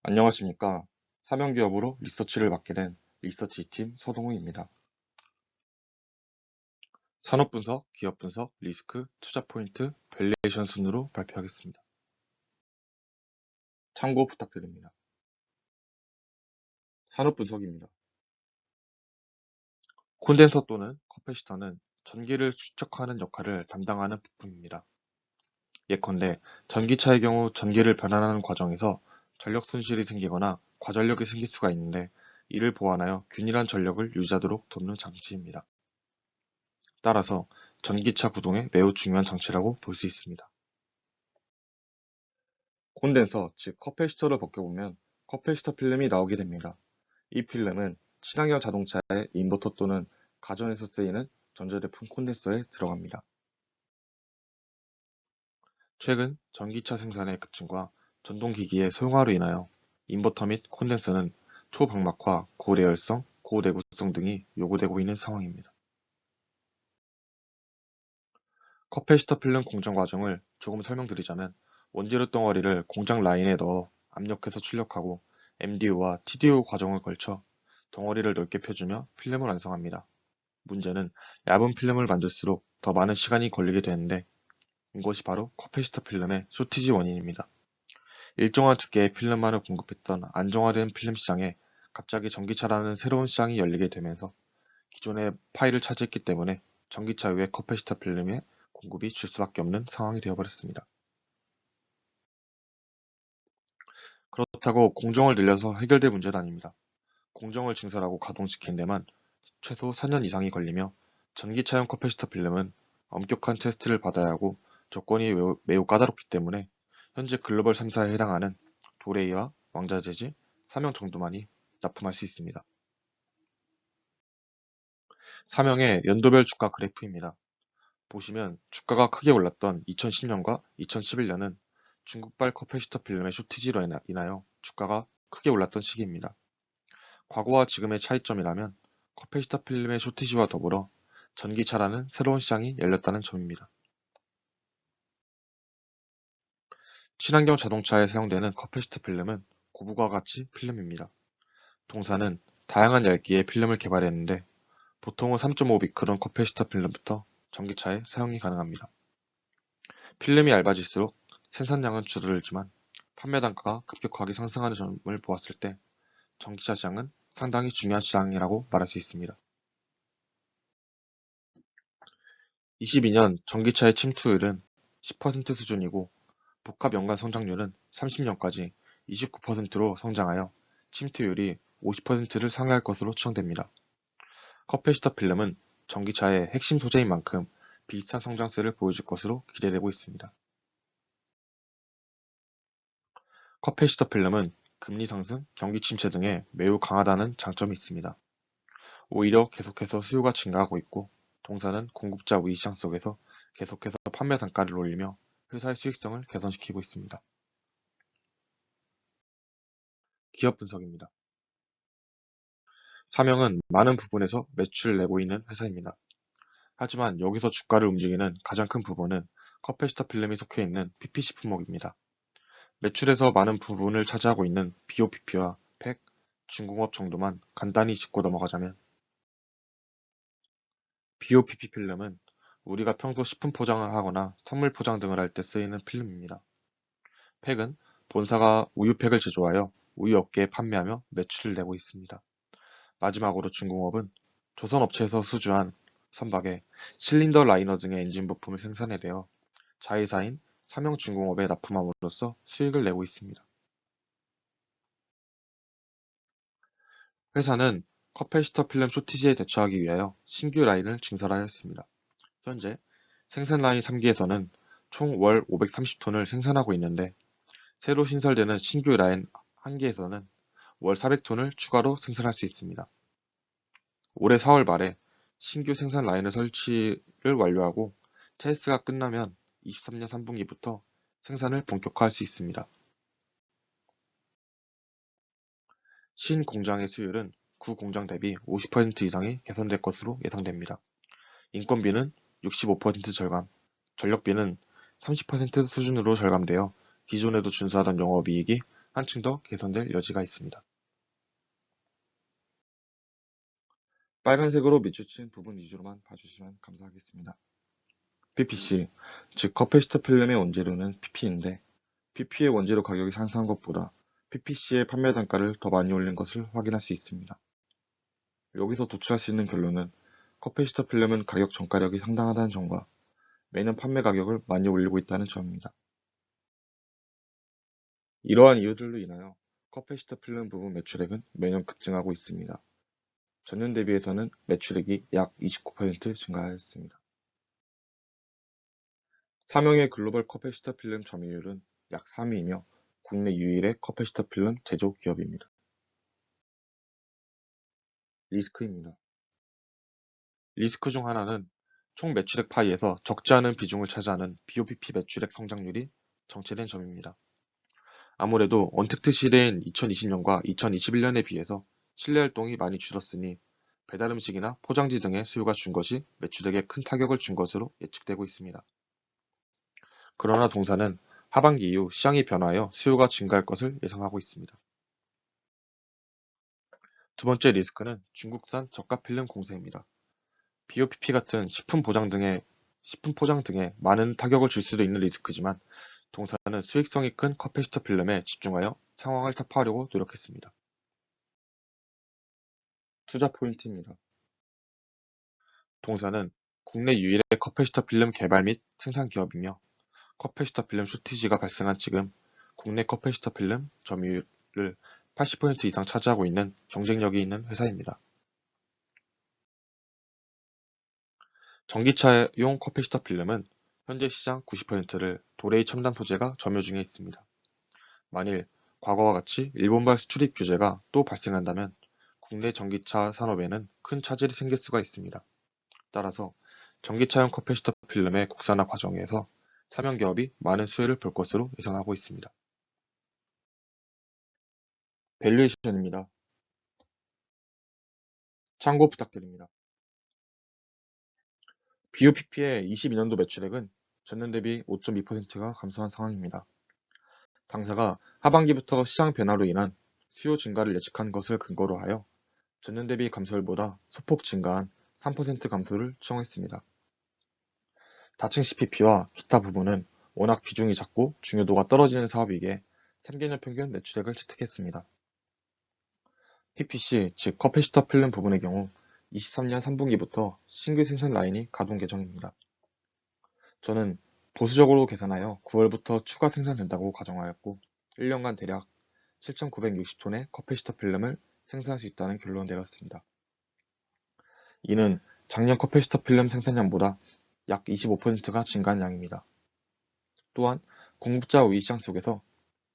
안녕하십니까. 사명기업으로 리서치를 맡게 된 리서치팀 서동우입니다. 산업분석, 기업분석, 리스크, 투자포인트, 밸류에이션 순으로 발표하겠습니다. 참고 부탁드립니다. 산업분석입니다. 콘덴서 또는 커패시터는 전기를 축적하는 역할을 담당하는 부품입니다. 예컨대 전기차의 경우 전기를 변환하는 과정에서 전력 손실이 생기거나 과전력이 생길 수가 있는데 이를 보완하여 균일한 전력을 유지하도록 돕는 장치입니다. 따라서 전기차 구동에 매우 중요한 장치라고 볼 수 있습니다. 콘덴서, 즉 커패시터를 벗겨보면 커패시터 필름이 나오게 됩니다. 이 필름은 친환경 자동차의 인버터 또는 가전에서 쓰이는 전자제품 콘덴서에 들어갑니다. 최근 전기차 생산의 급증과 전동기기의 소형화로 인하여 인버터 및 콘덴서는 초방막화, 고래열성, 고내구성 등이 요구되고 있는 상황입니다. 커패시터 필름 공정 과정을 조금 설명드리자면 원재료 덩어리를 공장 라인에 넣어 압력해서 출력하고 MDO와 TDO 과정을 걸쳐 덩어리를 넓게 펴주며 필름을 완성합니다. 문제는 얇은 필름을 만들수록 더 많은 시간이 걸리게 되는데 이것이 바로 커패시터 필름의 쇼티지 원인입니다. 일정한 두께의 필름만을 공급했던 안정화된 필름 시장에 갑자기 전기차라는 새로운 시장이 열리게 되면서 기존의 파일을 차지했기 때문에 전기차 외 커패시터 필름의 공급이 줄 수밖에 없는 상황이 되어버렸습니다. 그렇다고 공정을 늘려서 해결될 문제도 아닙니다. 공정을 증설하고 가동시킨 데만 최소 4년 이상이 걸리며 전기차용 커패시터 필름은 엄격한 테스트를 받아야 하고 조건이 매우 까다롭기 때문에 현재 글로벌 3사에 해당하는 도레이와 왕자재지, 삼영 정도만이 납품할 수 있습니다. 삼영의 연도별 주가 그래프입니다. 보시면 주가가 크게 올랐던 2010년과 2011년은 중국발 커패시터 필름의 쇼티지로 인하여 주가가 크게 올랐던 시기입니다. 과거와 지금의 차이점이라면 커패시터 필름의 쇼티지와 더불어 전기차라는 새로운 시장이 열렸다는 점입니다. 친환경 자동차에 사용되는 커패시터 필름은 고부가 가치 필름입니다. 동사는 다양한 얇기의 필름을 개발했는데 보통은 3.5미크론 커패시터 필름부터 전기차에 사용이 가능합니다. 필름이 얇아질수록 생산량은 줄어들지만 판매 단가가 급격하게 상승하는 점을 보았을 때 전기차 시장은 상당히 중요한 시장이라고 말할 수 있습니다. 22년 전기차의 침투율은 10% 수준이고 복합 연간 성장률은 30년까지 29%로 성장하여 침투율이 50%를 상회할 것으로 추정됩니다. 커패시터 필름은 전기차의 핵심 소재인 만큼 비슷한 성장세를 보여줄 것으로 기대되고 있습니다. 커패시터 필름은 금리 상승, 경기 침체 등에 매우 강하다는 장점이 있습니다. 오히려 계속해서 수요가 증가하고 있고 동사는 공급자 우위 시장 속에서 계속해서 판매 단가를 올리며 회사의 수익성을 개선시키고 있습니다. 기업 분석입니다. 삼영은 많은 부분에서 매출을 내고 있는 회사입니다. 하지만 여기서 주가를 움직이는 가장 큰 부분은 커패시터 필름이 속해 있는 PPC 품목입니다. 매출에서 많은 부분을 차지하고 있는 BOPP와 팩, 중공업 정도만 간단히 짚고 넘어가자면 BOPP 필름은 우리가 평소 식품 포장을 하거나 선물 포장 등을 할 때 쓰이는 필름입니다. 팩은 본사가 우유팩을 제조하여 우유 업계에 판매하며 매출을 내고 있습니다. 마지막으로 중공업은 조선업체에서 수주한 선박에 실린더 라이너 등의 엔진 부품을 생산해내어 자회사인 삼영중공업에 납품함으로써 수익을 내고 있습니다. 회사는 커패시터 필름 쇼티지에 대처하기 위하여 신규 라인을 증설하였습니다. 현재 생산 라인 3기에서는 총 월 530톤을 생산하고 있는데 새로 신설되는 신규 라인 1기에서는 월 400톤을 추가로 생산할 수 있습니다. 올해 4월 말에 신규 생산 라인을 설치를 완료하고 테스트가 끝나면 23년 3분기부터 생산을 본격화할 수 있습니다. 신 공장의 수율은 구 공장 대비 50% 이상이 개선될 것으로 예상됩니다. 인건비는 65% 절감, 전력비는 30% 수준으로 절감되어 기존에도 준수하던 영업이익이 한층 더 개선될 여지가 있습니다. 빨간색으로 밑줄친 부분 위주로만 봐주시면 감사하겠습니다. PPC, 즉 커패시터 필름의 원재료는 PP인데 PP의 원재료 가격이 상승한 것보다 PPC의 판매 단가를 더 많이 올린 것을 확인할 수 있습니다. 여기서 도출할 수 있는 결론은 커패시터 필름은 가격 전가력이 상당하다는 점과 매년 판매 가격을 많이 올리고 있다는 점입니다. 이러한 이유들로 인하여 커패시터 필름 부분 매출액은 매년 급증하고 있습니다. 전년 대비해서는 매출액이 약 29% 증가하였습니다. 삼형의 글로벌 커패시터 필름 점유율은 약 3위이며 국내 유일의 커패시터 필름 제조 기업입니다. 리스크입니다. 리스크 중 하나는 총 매출액 파이에서 적지 않은 비중을 차지하는 BOPP 매출액 성장률이 정체된 점입니다. 아무래도 언택트 시대인 2020년과 2021년에 비해서 실내 활동이 많이 줄었으니 배달 음식이나 포장지 등의 수요가 준 것이 매출액에 큰 타격을 준 것으로 예측되고 있습니다. 그러나 동사는 하반기 이후 시장이 변화하여 수요가 증가할 것을 예상하고 있습니다. 두 번째 리스크는 중국산 저가 필름 공세입니다. BOPP 같은 식품 포장 등에 많은 타격을 줄 수도 있는 리스크지만 동사는 수익성이 큰 커패시터 필름에 집중하여 상황을 타파하려고 노력했습니다. 투자 포인트입니다. 동사는 국내 유일의 커패시터 필름 개발 및 생산 기업이며 커패시터 필름 쇼티지가 발생한 지금 국내 커패시터 필름 점유율을 80% 이상 차지하고 있는 경쟁력이 있는 회사입니다. 전기차용 커패시터 필름은 현재 시장 90%를 도레이 첨단 소재가 점유 중에 있습니다. 만일 과거와 같이 일본발 수출입 규제가 또 발생한다면 국내 전기차 산업에는 큰 차질이 생길 수가 있습니다. 따라서 전기차용 커패시터 필름의 국산화 과정에서 삼형 기업이 많은 수혜를 볼 것으로 예상하고 있습니다. 밸류에이션입니다. 참고 부탁드립니다. BOPP의 22년도 매출액은 전년 대비 5.2%가 감소한 상황입니다. 당사가 하반기부터 시장 변화로 인한 수요 증가를 예측한 것을 근거로 하여 전년 대비 감소율보다 소폭 증가한 3% 감소를 추정했습니다. 다층 CPP와 기타 부분은 워낙 비중이 작고 중요도가 떨어지는 사업이기에 3개년 평균 매출액을 채택했습니다. PPC, 즉 커패시터 필름 부분의 경우 23년 3분기부터 신규 생산 라인이 가동 예정입니다. 저는 보수적으로 계산하여 9월부터 추가 생산된다고 가정하였고 1년간 대략 7,960톤의 커패시터 필름을 생산할 수 있다는 결론을 내렸습니다. 이는 작년 커패시터 필름 생산량보다 약 25%가 증가한 양입니다. 또한 공급자 우위 시장 속에서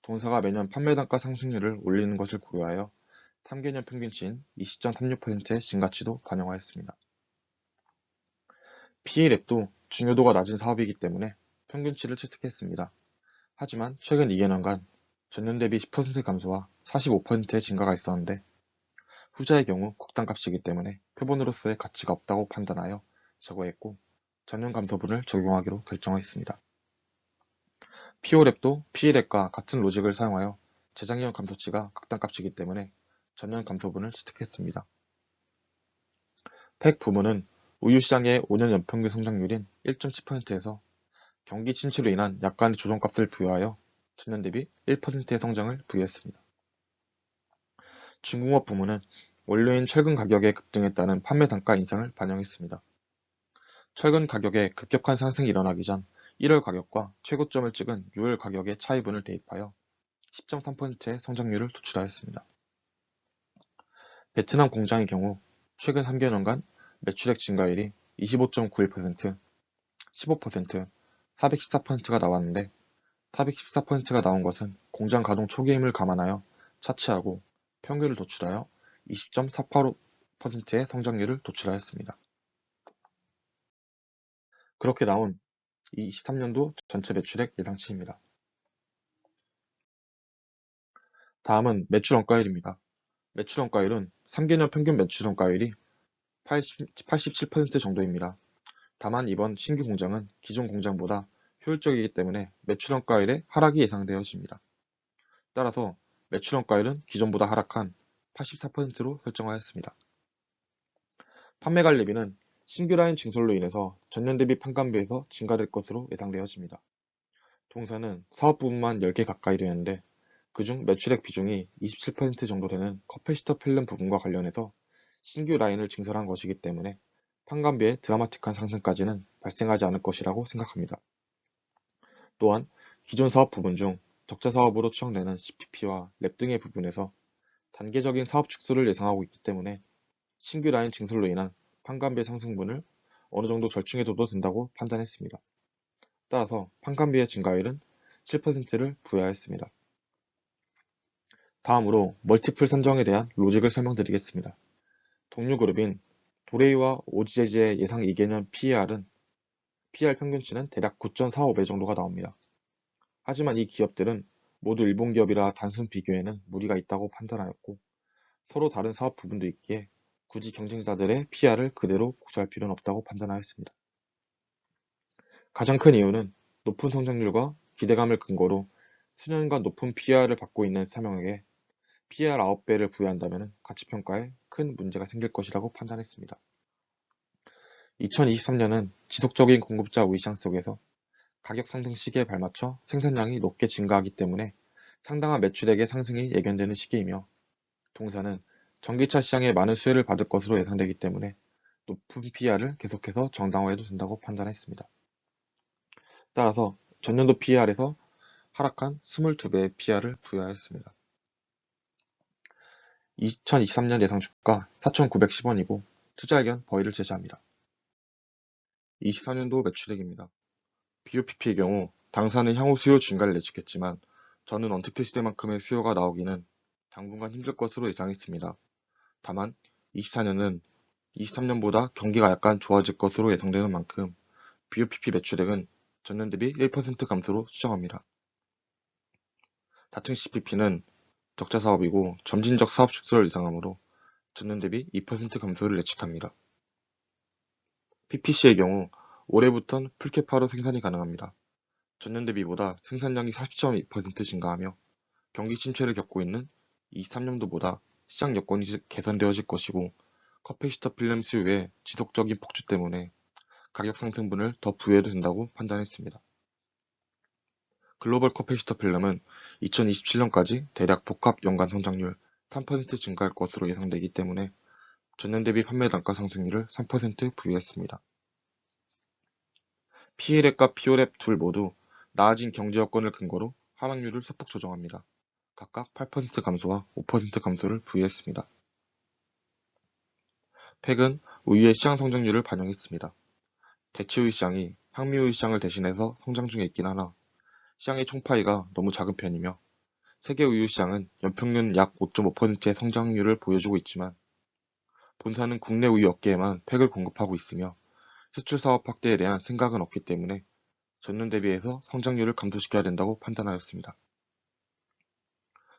동사가 매년 판매 단가 상승률을 올리는 것을 고려하여 3개년 평균치인 20.36%의 증가치도 반영하였습니다. PE랩도 중요도가 낮은 사업이기 때문에 평균치를 채택했습니다. 하지만 최근 2개년간 전년 대비 10% 감소와 45%의 증가가 있었는데 후자의 경우 곡단값이기 때문에 표본으로서의 가치가 없다고 판단하여 제거했고 전년 감소분을 적용하기로 결정했습니다. PO랩도 PE랩과 같은 로직을 사용하여 재작년 감소치가 극단값이기 때문에 전년 감소분을 채택했습니다. 팩 부문은 우유 시장의 5년 연평균 성장률인 1.7%에서 경기 침체로 인한 약간의 조정값을 부여하여 전년 대비 1%의 성장을 부여했습니다. 중공업 부문은 원료인 철근 가격의 급등에 따른 판매 단가 인상을 반영했습니다. 철근 가격의 급격한 상승이 일어나기 전 1월 가격과 최고점을 찍은 6월 가격의 차이분을 대입하여 10.3%의 성장률을 도출하였습니다. 베트남 공장의 경우 최근 3개년간 매출액 증가율이 25.91%, 15%, 414%가 나왔는데 414%가 나온 것은 공장 가동 초기임을 감안하여 차치하고 평균을 도출하여 20.48%의 성장률을 도출하였습니다. 그렇게 나온 23년도 전체 매출액 예상치입니다. 다음은 매출 원가율입니다. 매출 원가율은 3개년 평균 매출 원가율이 87% 정도입니다. 다만 이번 신규 공장은 기존 공장보다 효율적이기 때문에 매출 원가율의 하락이 예상되어집니다. 따라서 매출 원가율은 기존보다 하락한 84%로 설정하였습니다. 판매 관리비는 신규 라인 증설로 인해서 전년 대비 판관비에서 증가될 것으로 예상되어집니다. 동사는 사업 부분만 10개 가까이 되는데 그중 매출액 비중이 27% 정도 되는 커패시터 필름 부분과 관련해서 신규 라인을 증설한 것이기 때문에 판관비의 드라마틱한 상승까지는 발생하지 않을 것이라고 생각합니다. 또한 기존 사업 부분 중 적자 사업으로 추정되는 CPP와 랩 등의 부분에서 단계적인 사업 축소를 예상하고 있기 때문에 신규 라인 증설로 인한 판관비의 상승분을 어느 정도 절충해줘도 된다고 판단했습니다. 따라서 판관비의 증가율은 7%를 부여하였습니다. 다음으로 멀티플 산정에 대한 로직을 설명드리겠습니다. 동류그룹인 도레이와 오지제지의 예상 2개년 PER은 PER 평균치는 대략 9.45배 정도가 나옵니다. 하지만 이 기업들은 모두 일본 기업이라 단순 비교에는 무리가 있다고 판단하였고 서로 다른 사업 부분도 있기에 굳이 경쟁자들의 PER을 그대로 고수할 필요는 없다고 판단하였습니다. 가장 큰 이유는 높은 성장률과 기대감을 근거로 수년간 높은 PER을 받고 있는 삼형에게 PER 9배를 부여한다면 가치평가에 큰 문제가 생길 것이라고 판단했습니다. 2023년은 지속적인 공급자 위상 속에서 가격 상승 시기에 발맞춰 생산량이 높게 증가하기 때문에 상당한 매출액의 상승이 예견되는 시기이며 동사는 전기차 시장에 많은 수혜를 받을 것으로 예상되기 때문에 높은 PER을 계속해서 정당화해도 된다고 판단했습니다. 따라서 전년도 PER에서 하락한 22배의 PER을 부여하였습니다. 2023년 예상 주가 4,910원이고 투자 의견 버의를 제시합니다. 24년도 매출액입니다. BOPP의 경우 당사는 향후 수요 증가를 예측했지만 저는 언택트 시대만큼의 수요가 나오기는 당분간 힘들 것으로 예상했습니다. 다만 24년은 23년보다 경기가 약간 좋아질 것으로 예상되는 만큼 BOPP 매출액은 전년 대비 1% 감소로 수정합니다. 다층 CPP는 적자 사업이고 점진적 사업 축소를 예상하므로 전년 대비 2% 감소를 예측합니다. PPC의 경우 올해부턴 풀캐파로 생산이 가능합니다. 전년 대비보다 생산량이 40.2% 증가하며 경기 침체를 겪고 있는 23년도보다 시장 여건이 개선되어질 것이고 커패시터 필름 수요의 지속적인 폭주 때문에 가격 상승분을 더 부여해도 된다고 판단했습니다. 글로벌 커패시터 필름은 2027년까지 대략 복합 연간 성장률 3% 증가할 것으로 예상되기 때문에 전년 대비 판매 단가 상승률을 3% 부여했습니다. PL랩과 PO랩 둘 모두 나아진 경제 여건을 근거로 하락률을 소폭 조정합니다. 각각 8% 감소와 5% 감소를 부여했습니다. 팩은 우유의 시장 성장률을 반영했습니다. 대체우유 시장이 향미우유 시장을 대신해서 성장 중에 있긴 하나 시장의 총파이가 너무 작은 편이며 세계 우유 시장은 연평균 약 5.5%의 성장률을 보여주고 있지만 본사는 국내 우유 업계에만 팩을 공급하고 있으며 수출 사업 확대에 대한 생각은 없기 때문에 전년 대비해서 성장률을 감소시켜야 된다고 판단하였습니다.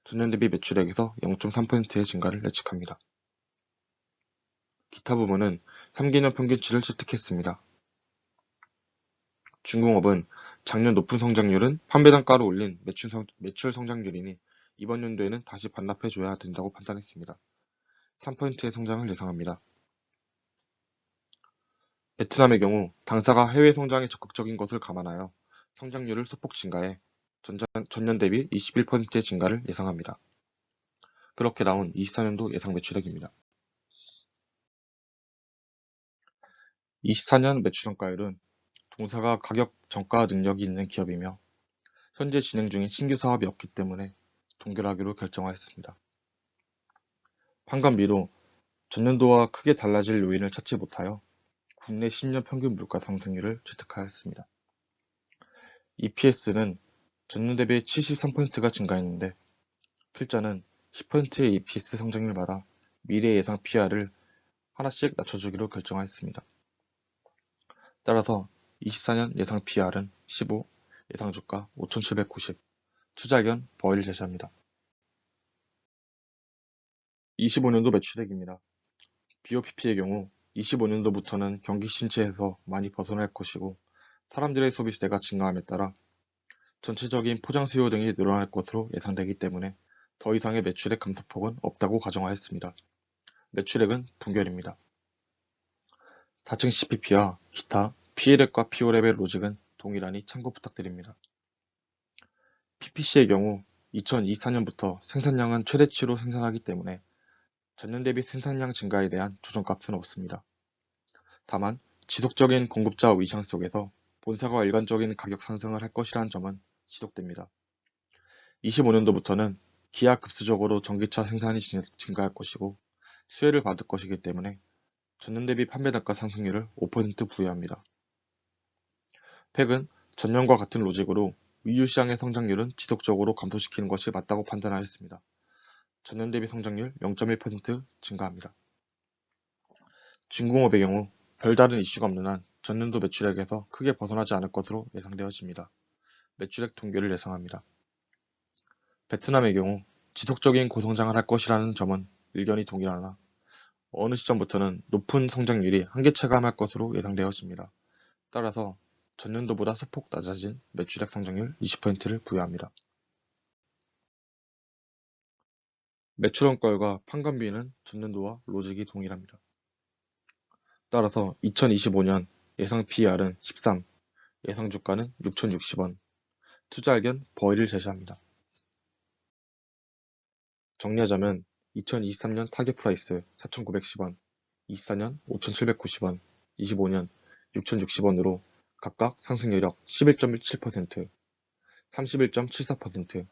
전년 대비 매출액에서 0.3%의 증가를 예측합니다. 기타 부문은 3개년 평균치를 실득했습니다. 중공업은 작년 높은 성장률은 판매 단가를 올린 매출 성장률이니 이번 연도에는 다시 반납해줘야 된다고 판단했습니다. 3%의 성장을 예상합니다. 베트남의 경우 당사가 해외 성장에 적극적인 것을 감안하여 성장률을 소폭 증가해 전년 대비 21%의 증가를 예상합니다. 그렇게 나온 24년도 예상 매출액입니다. 24년 매출 원가율은 동사가 가격 정가 능력이 있는 기업이며 현재 진행 중인 신규 사업이 없기 때문에 동결하기로 결정하였습니다. 판관비도 전년도와 크게 달라질 요인을 찾지 못하여 국내 10년 평균 물가 상승률을 취득하였습니다. EPS는 전년 대비 73%가 증가했는데 필자는 10%의 EPS 성장률마다 미래 예상 PR을 하나씩 낮춰주기로 결정하였습니다. 따라서 24년 예상 PR은 15, 예상 주가 5,790, 투자 의견 버의를 제시합니다. 25년도 매출액입니다. BOPP의 경우 25년도부터는 경기 침체에서 많이 벗어날 것이고 사람들의 소비 세가 증가함에 따라 전체적인 포장 수요 등이 늘어날 것으로 예상되기 때문에 더 이상의 매출액 감소폭은 없다고 가정하였습니다. 매출액은 동결입니다. 다층 CPP와 기타 P랩과 PO랩의 로직은 동일하니 참고 부탁드립니다. PPC의 경우 2024년부터 생산량은 최대치로 생산하기 때문에 전년 대비 생산량 증가에 대한 조정값은 없습니다. 다만 지속적인 공급자 위상 속에서 본사가 일관적인 가격 상승을 할 것이라는 점은 지속됩니다. 25년도부터는 기하급수적으로 전기차 생산이 증가할 것이고 수혜를 받을 것이기 때문에 전년 대비 판매 단가 상승률을 5% 부여합니다. 팩은 전년과 같은 로직으로 위유 시장의 성장률은 지속적으로 감소시키는 것이 맞다고 판단하였습니다. 전년 대비 성장률 0.1% 증가합니다. 중공업의 경우 별다른 이슈가 없는 한 전년도 매출액에서 크게 벗어나지 않을 것으로 예상되어집니다. 매출액 동결을 예상합니다. 베트남의 경우 지속적인 고성장을 할 것이라는 점은 의견이 동일하나 어느 시점부터는 높은 성장률이 한계 체감할 것으로 예상되어집니다. 따라서 전년도보다 소폭 낮아진 매출액 성장률 20%를 부여합니다. 매출원가율과 판관비는 전년도와 로직이 동일합니다. 따라서 2025년 예상 PER은 13, 예상 주가는 6,060원, 투자 의견 버의를 제시합니다. 정리하자면 2023년 타겟 프라이스 4,910원, 24년 5,790원, 25년 6,060원으로 각각 상승 여력 11.17%, 31.74%,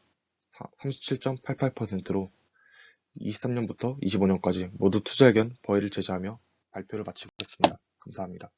37.88%로 23년부터 25년까지 모두 투자 의견 버의를 제시하며 발표를 마치겠습니다. 감사합니다.